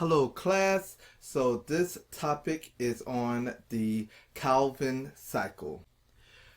Hello class, so this topic is on the Calvin cycle.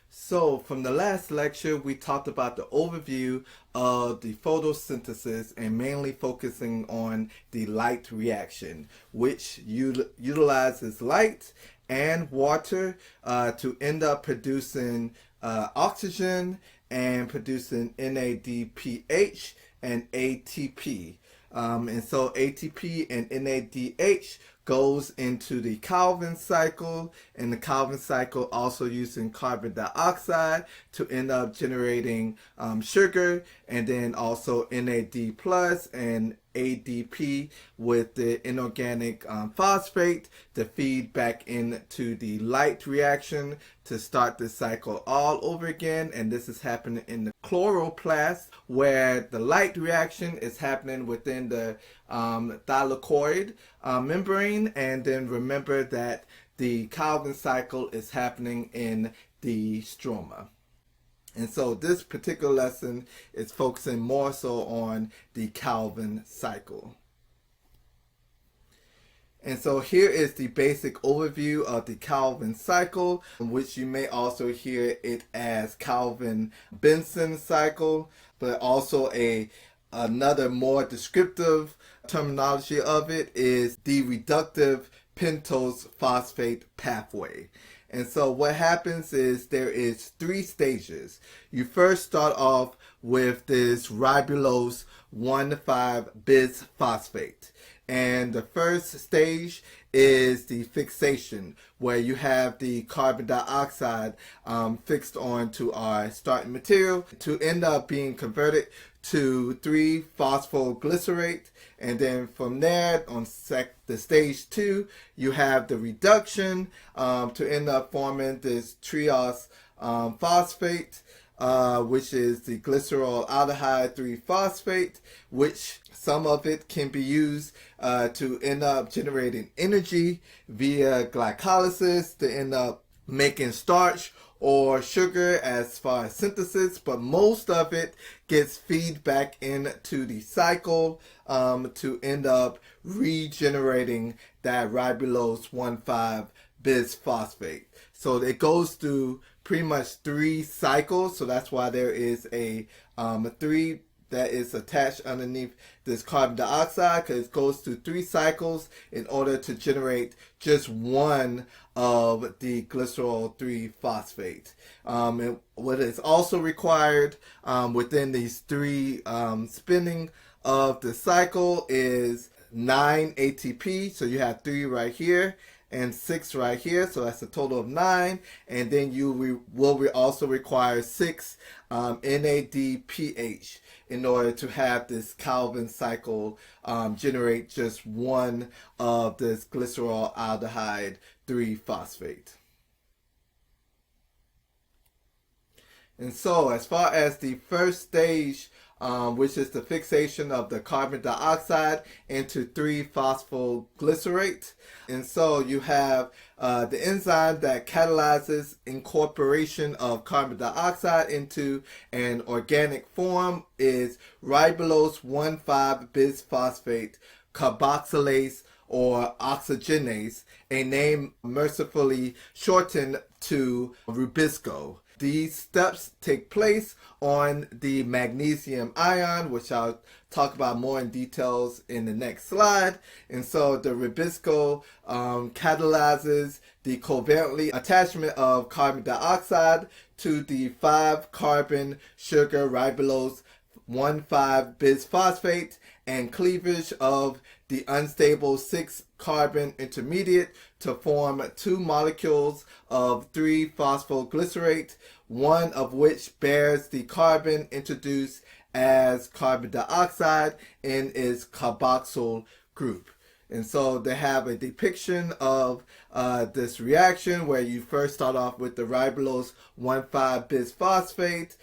So from the last lecture we talked about the overview of the photosynthesis and mainly focusing on the light reaction, which utilizes light and water to end up producing oxygen and producing NADPH and ATP. And so ATP and NADH goes into the Calvin cycle, and the Calvin cycle also using carbon dioxide to end up generating sugar, and then also NAD plus and ADP with the inorganic phosphate to feed back into the light reaction to start the cycle all over again. And this is happening in the chloroplast, where the light reaction is happening within the thylakoid membrane. And then remember that the Calvin cycle is happening in the stroma. And so this particular lesson is focusing more so on the Calvin cycle. And so here is the basic overview of the Calvin cycle, which you may also hear it as Calvin-Benson cycle, but also another more descriptive terminology of it is the reductive pentose phosphate pathway. And so what happens is there is three stages. You first start off with this ribulose 1,5-bisphosphate. And the first stage is the fixation, where you have the carbon dioxide fixed onto our starting material to end up being converted to 3-phosphoglycerate. And then from there, on the stage 2, you have the reduction to end up forming this triose phosphate, which is the glycerol aldehyde 3-phosphate, which some of it can be used to end up generating energy via glycolysis to end up making starch or sugar as far as synthesis, but most of it gets feed back into the cycle to end up regenerating that ribulose 1,5-bisphosphate. So it goes through pretty much 3 cycles, so that's why there is a 3 that is attached underneath this carbon dioxide, because it goes through 3 cycles in order to generate just one of the glycerol 3-phosphate. And what is also required within these 3 spinning of the cycle is 9 ATP. So you have 3 right here and 6 right here, so that's a total of 9. And then you will also require 6 NADPH in order to have this Calvin cycle generate just one of this glycerol aldehyde 3-phosphate. And so as far as the first stage, which is the fixation of the carbon dioxide into 3-phosphoglycerate. And so you have the enzyme that catalyzes incorporation of carbon dioxide into an organic form is ribulose 1,5-bisphosphate carboxylase or oxygenase, a name mercifully shortened to Rubisco. These steps take place on the magnesium ion, which I'll talk about more in details in the next slide. And so the Rubisco catalyzes the covalently attachment of carbon dioxide to the 5-carbon sugar ribulose 1,5-bisphosphate and cleavage of the unstable 6-carbon intermediate to form 2 molecules of 3-phosphoglycerate, one of which bears the carbon introduced as carbon dioxide in its carboxyl group. And so they have a depiction of this reaction where you first start off with the ribulose 1,5-bisphosphate.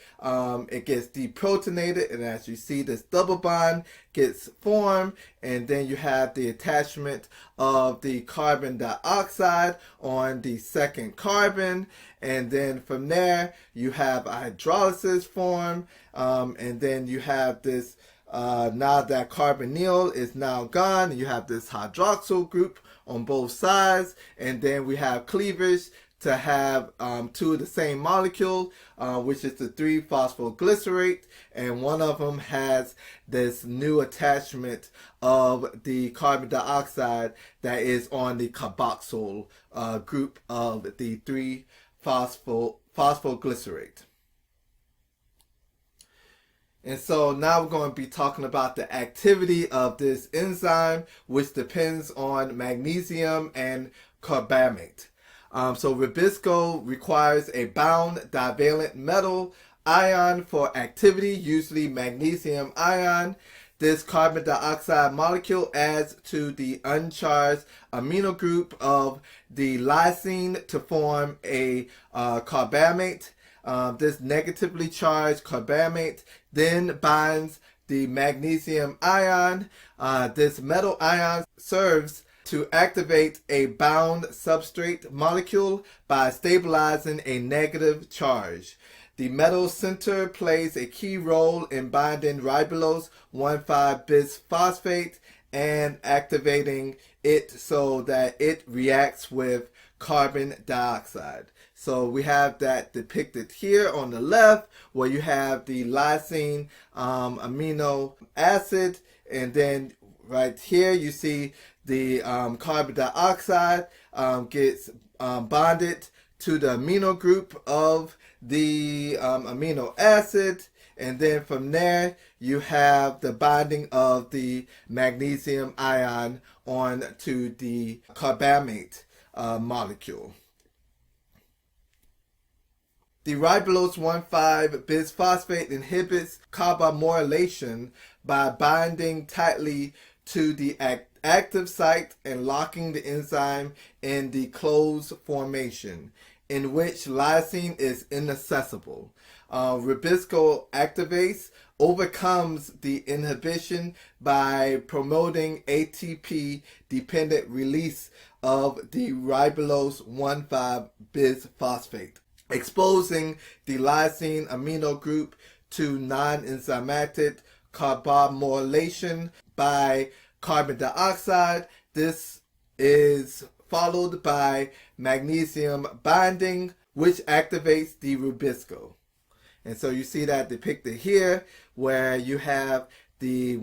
It gets deprotonated, and as you see, this double bond gets formed, and then you have the attachment of the carbon dioxide on the second carbon, and then from there you have a hydrolysis form, and then you have this Now that carbonyl is now gone, you have this hydroxyl group on both sides, and then we have cleavage to have two of the same molecule, which is the 3-phosphoglycerate, and one of them has this new attachment of the carbon dioxide that is on the carboxyl group of the 3-phosphoglycerate. And so now we're going to be talking about the activity of this enzyme, which depends on magnesium and carbamate. So ribisco requires a bound divalent metal ion for activity, usually magnesium ion. This carbon dioxide molecule adds to the uncharged amino group of the lysine to form a carbamate. This negatively charged carbamate then binds the magnesium ion. This metal ion serves to activate a bound substrate molecule by stabilizing a negative charge. The metal center plays a key role in binding ribulose 1,5-bisphosphate and activating it so that it reacts with carbon dioxide. So we have that depicted here on the left, where you have the lysine amino acid, and then right here you see the carbon dioxide gets bonded to the amino group of the amino acid, and then from there you have the binding of the magnesium ion on to the carbamate molecule. The ribulose 1,5-bisphosphate inhibits carbamorylation by binding tightly to the active site and locking the enzyme in the closed formation, in which lysine is inaccessible. Ribisco activase overcomes the inhibition by promoting ATP-dependent release of the ribulose 1,5-bisphosphate, exposing the lysine amino group to non-enzymatic carbamorylation by carbon dioxide. This is followed by magnesium binding, which activates the ribisco. And so you see that depicted here, where you have the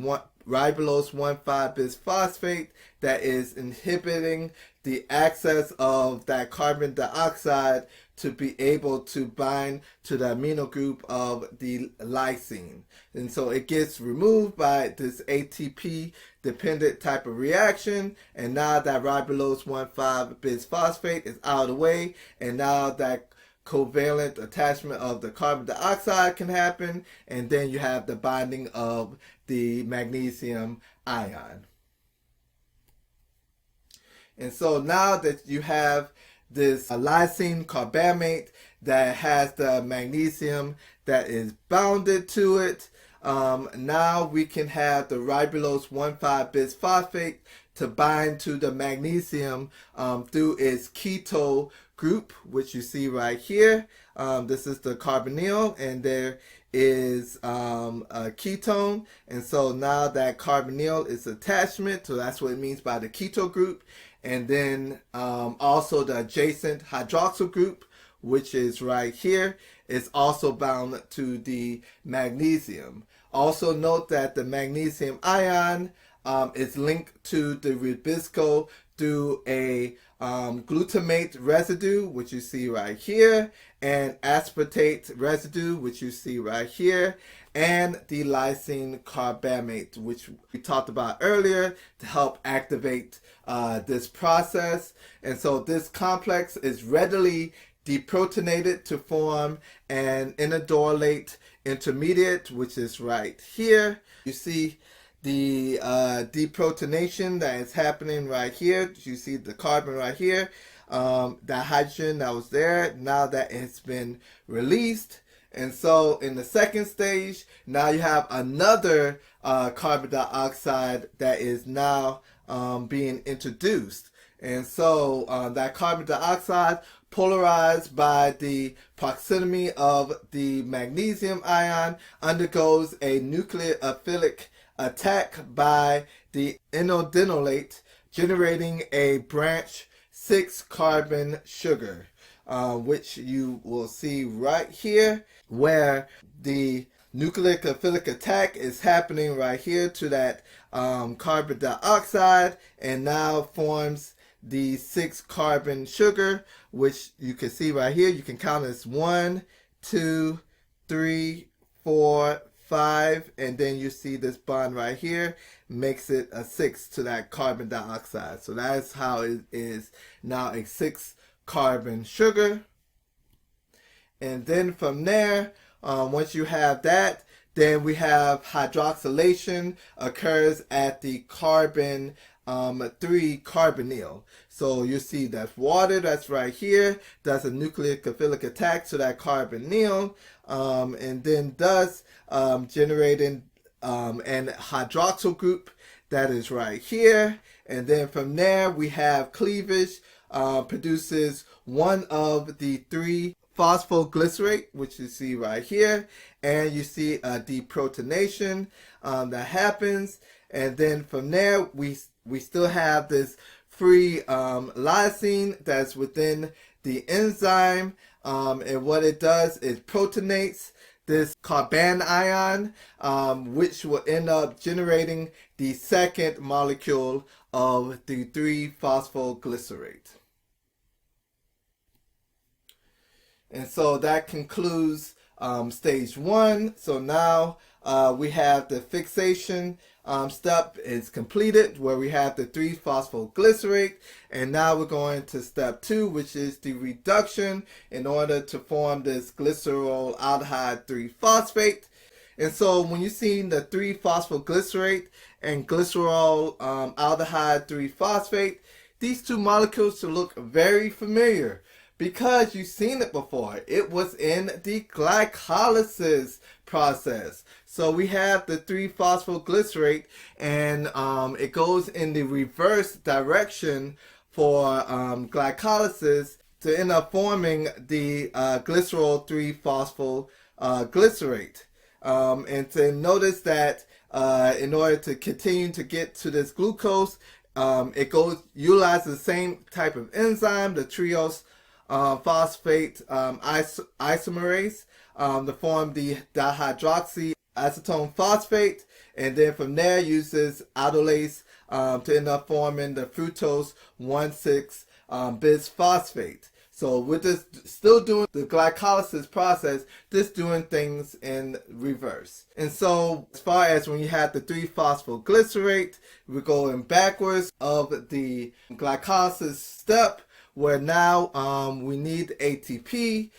ribulose 1,5-bisphosphate that is inhibiting the access of that carbon dioxide to be able to bind to the amino group of the lysine. And so it gets removed by this ATP dependent type of reaction, and now that ribulose 1,5-bisphosphate is out of the way, and now that covalent attachment of the carbon dioxide can happen, and then you have the binding of the magnesium ion. And so now that you have this lysine carbamate that has the magnesium that is bounded to it, now we can have the ribulose 1,5-bisphosphate to bind to the magnesium through its keto group, which you see right here. This is the carbonyl, and there is a ketone, and so now that carbonyl is attachment, so that's what it means by the keto group. And then also the adjacent hydroxyl group, which is right here, is also bound to the magnesium. Also note that the magnesium ion is linked to the ribisco through a glutamate residue, which you see right here, and aspartate residue, which you see right here, and the lysine carbamate, which we talked about earlier, to help activate this process. And so this complex is readily deprotonated to form an indolate intermediate, which is right here. You see the deprotonation that is happening right here. You see the carbon right here, that hydrogen that was there, now that it's been released. And so in the second stage, now you have another carbon dioxide that is now being introduced. And so that carbon dioxide, polarized by the proximity of the magnesium ion, undergoes a nucleophilic attack by the enodenolate, generating a branch 6-carbon sugar, which you will see right here, where the nucleophilic attack is happening right here to that carbon dioxide, and now forms the 6-carbon sugar, which you can see right here. You can count as 1, 2, 3, 4, 5, and then you see this bond right here makes it a 6 to that carbon dioxide. So that's how it is now a 6-carbon sugar. And then from there, once you have that, then we have hydroxylation occurs at the carbon 3 carbonyl. So you see that's water that's right here. That's a nucleophilic attack to that carbonyl, and then thus generating an hydroxyl group that is right here. And then from there we have cleavage, produces one of the 3 phosphoglycerate, which you see right here, and you see a deprotonation that happens. And then from there we still have this free lysine that's within the enzyme, and what it does is protonates this carbon ion, which will end up generating the second molecule of the 3-phosphoglycerate. And so that concludes stage 1. So now we have the fixation step is completed, where we have the 3-phosphoglycerate, and now we're going to step 2, which is the reduction in order to form this glycerol aldehyde 3-phosphate. And so when you see the 3-phosphoglycerate and glycerol aldehyde 3-phosphate, these two molecules should look very familiar, because you've seen it before. It was in the glycolysis process. So we have the 3-phosphoglycerate, and it goes in the reverse direction for glycolysis to end up forming the glycerol 3-phosphoglycerate. And to notice that in order to continue to get to this glucose, it utilizes the same type of enzyme, the triose phosphate isomerase, to form the dihydroxyacetone phosphate, and then from there uses aldolase to end up forming the fructose 1,6 bisphosphate. So we're just still doing the glycolysis process, just doing things in reverse. And so as far as when you have the 3-phosphoglycerate, we're going backwards of the glycolysis step, where now we need ATP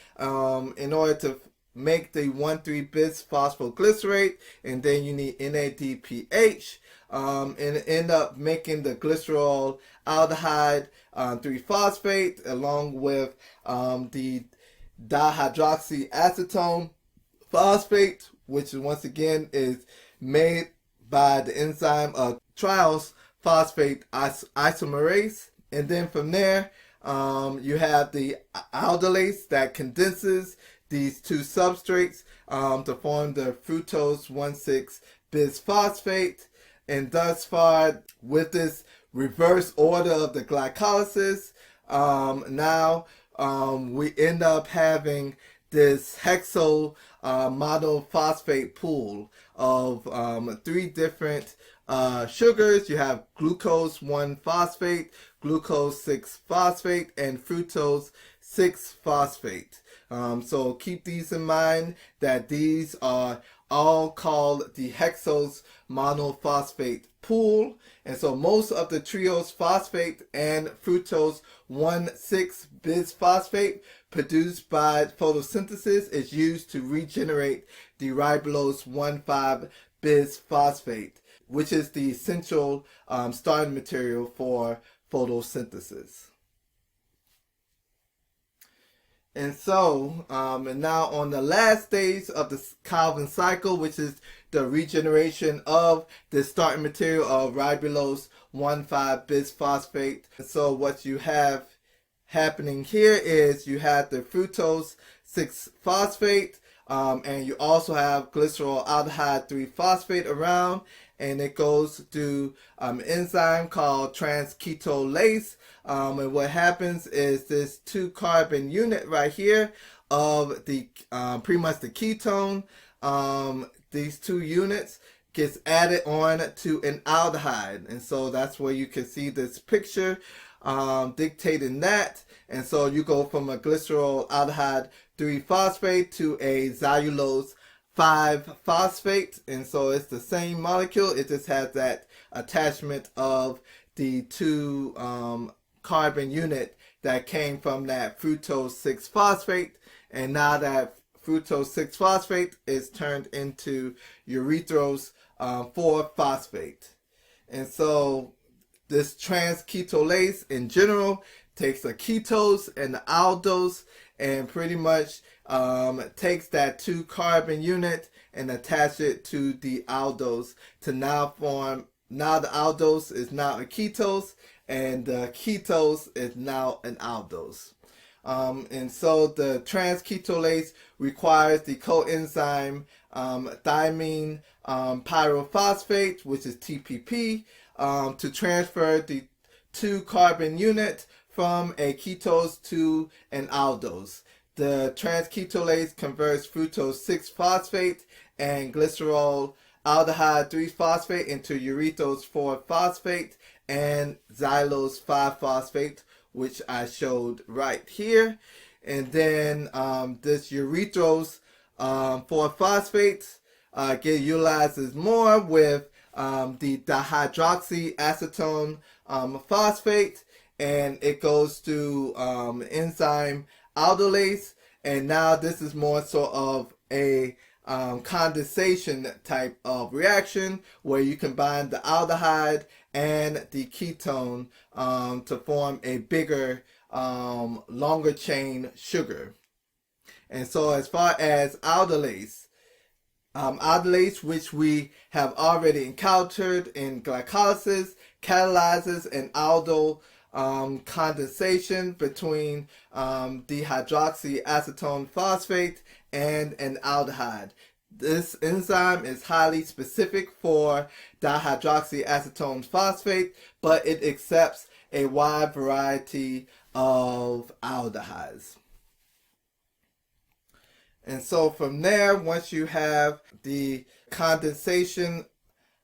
in order to make the 1,3 bisphosphoglycerate, and then you need NADPH, and end up making the glycerol aldehyde 3-phosphate along with the dihydroxyacetone phosphate, which once again is made by the enzyme triose phosphate isomerase. And then from there you have the aldolase that condenses these two substrates to form the fructose 1,6 bisphosphate. And thus far, with this reverse order of the glycolysis, now we end up having this hexyl monophosphate pool of 3 different sugars. You have glucose 1-phosphate, glucose 6-phosphate, and fructose 6-phosphate. So keep these in mind, that these are all called the hexose monophosphate pool. And so most of the triose phosphate and fructose 1,6 bisphosphate produced by photosynthesis is used to regenerate the ribulose 1,5 bisphosphate, which is the essential starting material for photosynthesis. And so, and now on the last stage of the Calvin cycle, which is the regeneration of the starting material of ribulose 1,5 bisphosphate. So what you have happening here is you have the fructose 6-phosphate, and you also have glycerol aldehyde 3-phosphate around. and it goes through an enzyme called transketolase. And what happens is this 2-carbon unit right here of the pretty much the ketone. These 2 units gets added on to an aldehyde, and so that's where you can see this picture dictating that. And so you go from a glycerol aldehyde 3-phosphate to a xylulose 5-phosphate, and so it's the same molecule. It just has that attachment of the 2 carbon unit that came from that fructose 6-phosphate, and now that fructose 6-phosphate is turned into urethose 4-phosphate. And so this transketolase in general takes a ketose and the aldose and pretty much takes that 2-carbon unit and attach it to the aldose to now form, now the aldose is now a ketose and the ketose is now an aldose. And so the transketolase requires the coenzyme thiamine pyrophosphate, which is TPP, to transfer the 2-carbon unit from a ketose to an aldose. The transketolase converts fructose 6-phosphate and glycerol aldehyde 3-phosphate into urethose 4-phosphate and xylulose 5-phosphate, which I showed right here. And then this urethose 4-phosphate get utilizes more with the dihydroxyacetone phosphate, and it goes through enzyme aldolase, and now this is more sort of a condensation type of reaction where you combine the aldehyde and the ketone to form a bigger, longer chain sugar. And so as far as aldolase, aldolase, which we have already encountered in glycolysis, catalyzes an aldol condensation between dihydroxyacetone phosphate and an aldehyde. This enzyme is highly specific for dihydroxyacetone phosphate, but it accepts a wide variety of aldehydes. And so from there, once you have the condensation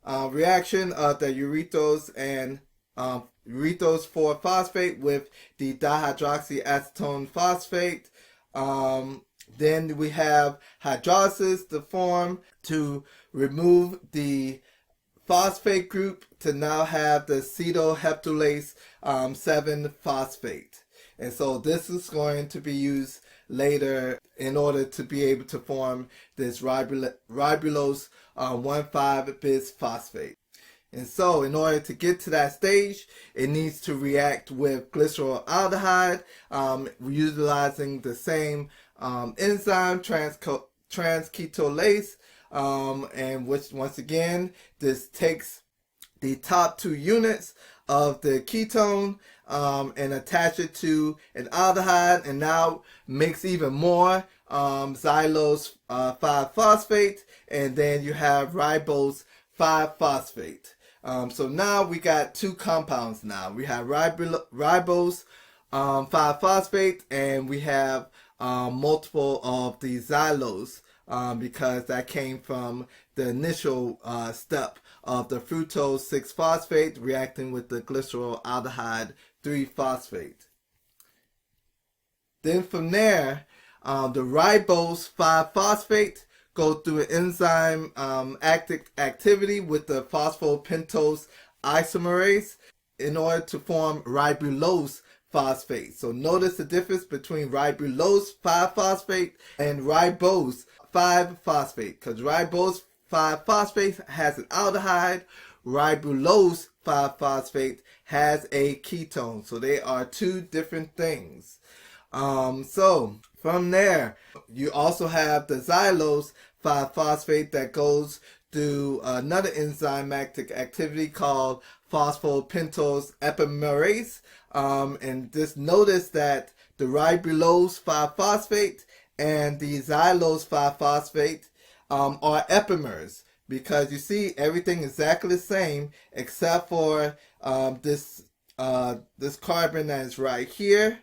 reaction of the urethose and urethose 4-phosphate with the dihydroxyacetone phosphate, then we have hydrolysis to form to remove the phosphate group to now have the acetoheptulase 7-phosphate. And so this is going to be used later in order to be able to form this ribulose 1,5-bis phosphate. And so in order to get to that stage, it needs to react with glycerol aldehyde, utilizing the same enzyme, transketolase, and which once again, this takes the top 2 units of the ketone and attach it to an aldehyde, and now makes even more xylulose 5-phosphate, and then you have ribose 5-phosphate. So now we got 2 compounds now. We have ribose 5-phosphate, and we have multiple of the xylulose because that came from the initial step of the fructose 6-phosphate reacting with the glycerol aldehyde 3-phosphate. Then from there, the ribose 5-phosphate go through an enzyme activity with the phosphopentones isomerase in order to form ribulose phosphate. So notice the difference between ribulose 5-phosphate and ribose 5-phosphate, because ribose 5-phosphate has an aldehyde, ribulose 5-phosphate has a ketone. So they are 2 different things. So from there, you also have the xylulose 5-phosphate that goes through another enzymatic activity called phosphopentones epimerase. And just notice that the ribulose 5-phosphate and the xylulose 5-phosphate are epimers. because you see everything exactly the same except for this carbon that is right here.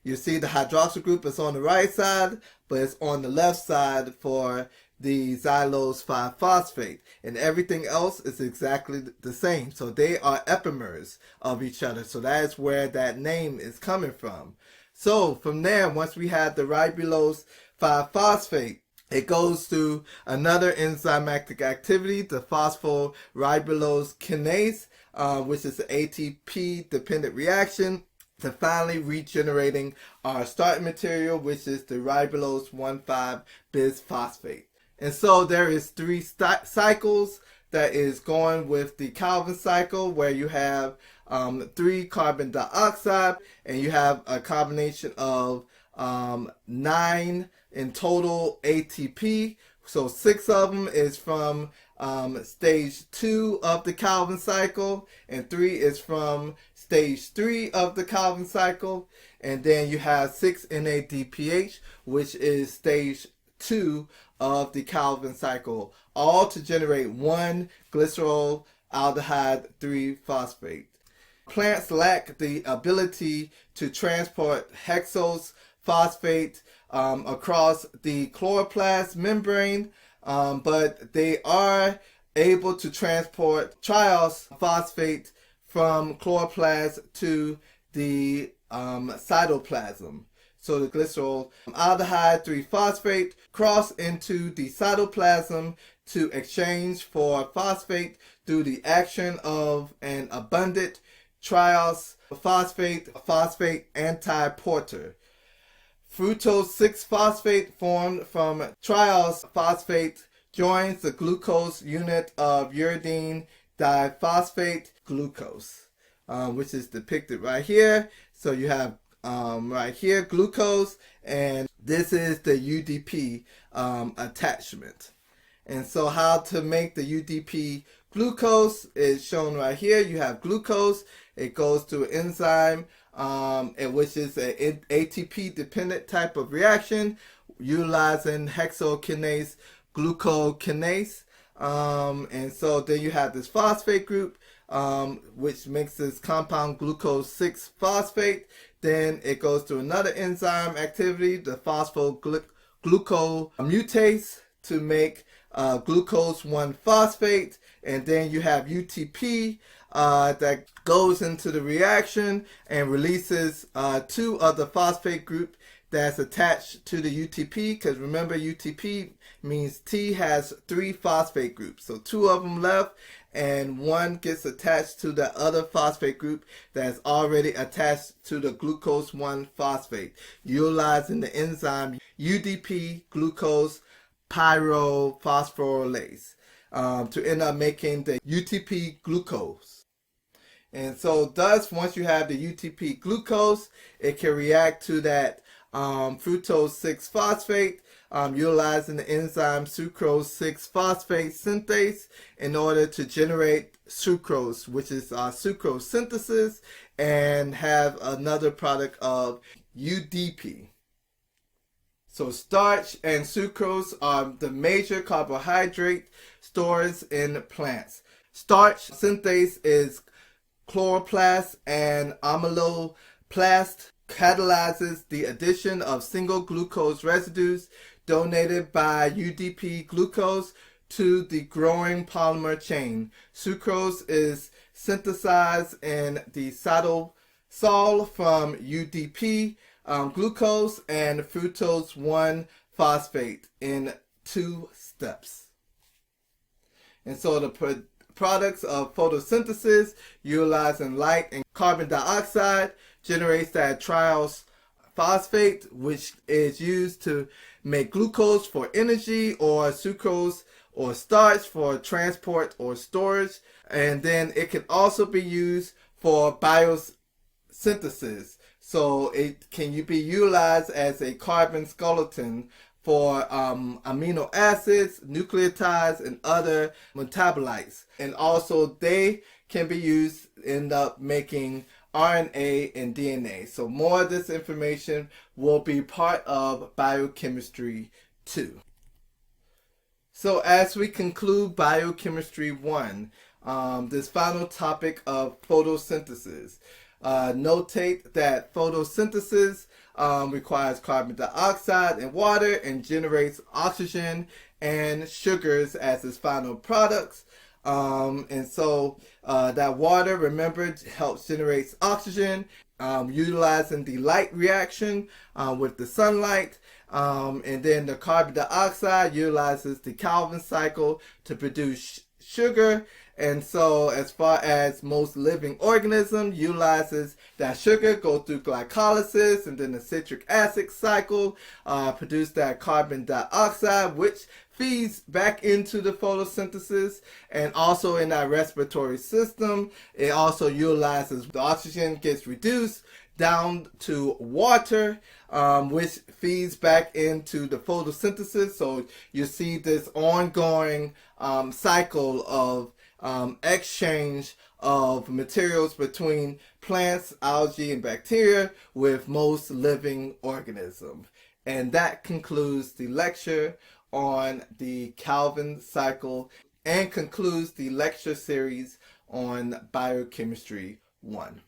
You see the hydroxyl group is on the right side, but it's on the left side for the xylose 5-phosphate. And everything else is exactly the same. So they are epimers of each other. So that is where that name is coming from. So from there, once we have the ribulose 5-phosphate, it goes through another enzymatic activity, the phosphoryburylose kinase, which is an ATP-dependent reaction, to finally regenerating our starting material, which is the ribulose 1,5-bisphosphate. And so there is three cycles that is going with the Calvin cycle, where you have 3 carbon dioxide, and you have a combination of 9 in total ATP. So 6 of them is from stage 2 of the Calvin cycle, and 3 is from stage 3 of the Calvin cycle. And then you have 6 NADPH, which is stage 2 of the Calvin cycle, all to generate 1 glycerol aldehyde 3-phosphate. Plants lack the ability to transport hexose phosphate across the chloroplast membrane, but they are able to transport triose phosphate from chloroplast to the cytoplasm. So the glycerol aldehyde 3-phosphate cross into the cytoplasm to exchange for phosphate through the action of an abundant triose phosphate antiporter. Fructose 6-phosphate formed from triose phosphate joins the glucose unit of uridine diphosphate glucose, which is depicted right here. So you have right here glucose, and this is the UDP attachment. And so how to make the UDP glucose is shown right here. You have glucose. It goes to an enzyme, which is an ATP dependent type of reaction, utilizing hexokinase glucokinase. And so then you have this phosphate group, which makes this compound glucose 6-phosphate. Then it goes to another enzyme activity, the phosphoglucomutase, to make glucose 1-phosphate. And then you have UTP that goes into the reaction and releases 2 of the phosphate group that's attached to the UTP, because remember UTP means T has 3 phosphate groups. So 2 of them left, and 1 gets attached to the other phosphate group that's already attached to the glucose 1-phosphate, utilizing the enzyme UDP glucose pyrophosphorylase to end up making the UTP glucose. And so thus, once you have the UTP glucose, it can react to that fructose 6-phosphate, utilizing the enzyme sucrose 6-phosphate synthase in order to generate sucrose, which is sucrose synthesis, and have another product of UDP. So starch and sucrose are the major carbohydrate stores in plants. Starch synthase is chloroplast and amyloplast, catalyzes the addition of single glucose residues donated by UDP glucose to the growing polymer chain. Sucrose is synthesized in the cytosol from UDP glucose and fructose 1-phosphate in 2 steps. And so the products of photosynthesis, utilizing light and carbon dioxide, generates that triose phosphate, which is used to make glucose for energy, or sucrose or starch for transport or storage. And then it can also be used for biosynthesis. So it can be utilized as a carbon skeleton for amino acids, nucleotides, and other metabolites. And also they can be used end up making RNA and DNA. So more of this information will be part of biochemistry 2. So as we conclude Biochemistry 1, this final topic of photosynthesis, notate that photosynthesis requires carbon dioxide and water and generates oxygen and sugars as its final products. That water, remember, helps generate oxygen, utilizing the light reaction with the sunlight. And then the carbon dioxide utilizes the Calvin cycle to produce sugar. And so as far as most living organism utilizes that sugar, go through glycolysis and then the citric acid cycle, produce that carbon dioxide, which feeds back into the photosynthesis. And also in our respiratory system, it also utilizes the oxygen gets reduced down to water, which feeds back into the photosynthesis. So you see this ongoing cycle of exchange of materials between plants, algae, and bacteria with most living organisms. And that concludes the lecture on the Calvin cycle and concludes the lecture series on Biochemistry 1.